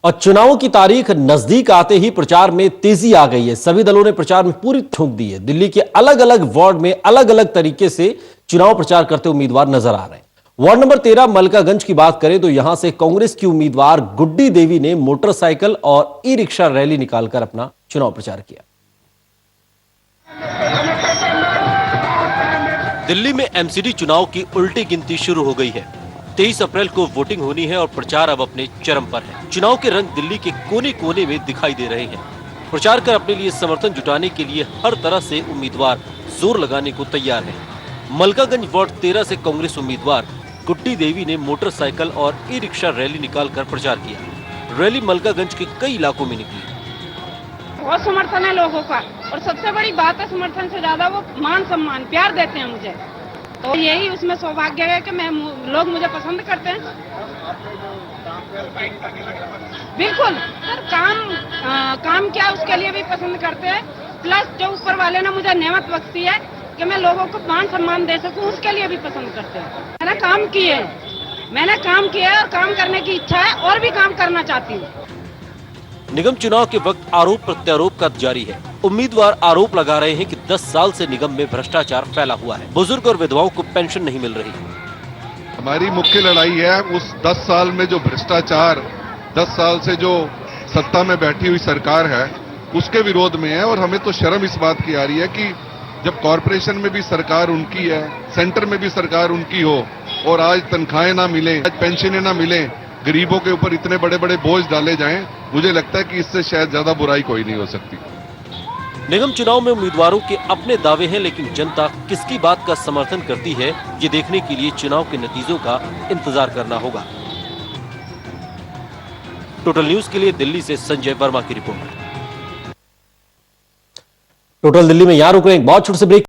और चुनावों की तारीख नजदीक आते ही प्रचार में तेजी आ गई है। सभी दलों ने प्रचार में पूरी झोंक दी है। दिल्ली के अलग अलग वार्ड में अलग अलग तरीके से चुनाव प्रचार करते उम्मीदवार नजर आ रहे हैं। वार्ड नंबर 13 मलकागंज की बात करें तो यहां से कांग्रेस की उम्मीदवार गुड्डी देवी ने मोटरसाइकिल और ई रिक्शा रैली निकालकर अपना चुनाव प्रचार किया। दिल्ली में एमसीडी चुनाव की उल्टी गिनती शुरू हो गई है। 23 अप्रैल को वोटिंग होनी है और प्रचार अब अपने चरम पर है। चुनाव के रंग दिल्ली के कोने कोने में दिखाई दे रहे हैं। प्रचार कर अपने लिए समर्थन जुटाने के लिए हर तरह से उम्मीदवार जोर लगाने को तैयार हैं। मलकागंज वार्ड 13 से कांग्रेस उम्मीदवार गुड्डी देवी ने मोटरसाइकिल और ई रिक्शा रैली निकालकर प्रचार किया। रैली मलकागंज के कई इलाकों में निकली। बहुत समर्थन है लोगों का और सबसे बड़ी बात है समर्थन से ज्यादा वो मान सम्मान प्यार देते हैं मुझे, तो यही उसमें सौभाग्य है कि लोग मुझे पसंद करते हैं। बिल्कुल सर, काम क्या उसके लिए भी पसंद करते हैं। प्लस जो ऊपर वाले ने मुझे नेमत बख्शी है कि मैं लोगों को मान सम्मान दे सकूं, उसके लिए भी पसंद करते हैं। मैंने काम किए और काम करने की इच्छा है और भी काम करना चाहती हूँ। निगम चुनाव के वक्त आरोप प्रत्यारोप का जारी है। उम्मीदवार आरोप लगा रहे हैं कि 10 साल से निगम में भ्रष्टाचार फैला हुआ है। बुजुर्ग और विधवाओं को पेंशन नहीं मिल रही। हमारी मुख्य लड़ाई है उस 10 साल में जो भ्रष्टाचार, 10 साल से जो सत्ता में बैठी हुई सरकार है उसके विरोध में है। और हमें तो शर्म इस बात की आ रही है कि जब कॉरपोरेशन में भी सरकार उनकी है, सेंटर में भी सरकार उनकी हो और आज तनख्वाहें ना मिले, आज पेंशनें ना मिले, गरीबों के ऊपर इतने बड़े बड़े बोझ डाले जाएं, मुझे लगता है कि इससे शायद ज्यादा बुराई कोई नहीं हो सकती। निगम चुनाव में उम्मीदवारों के अपने दावे हैं, लेकिन जनता किसकी बात का समर्थन करती है ये देखने के लिए चुनाव के नतीजों का इंतजार करना होगा। टोटल न्यूज के लिए दिल्ली से संजय वर्मा की रिपोर्ट। टोटल दिल्ली में यहां रुक रहे हैं, बहुत छोटे से ब्रेक।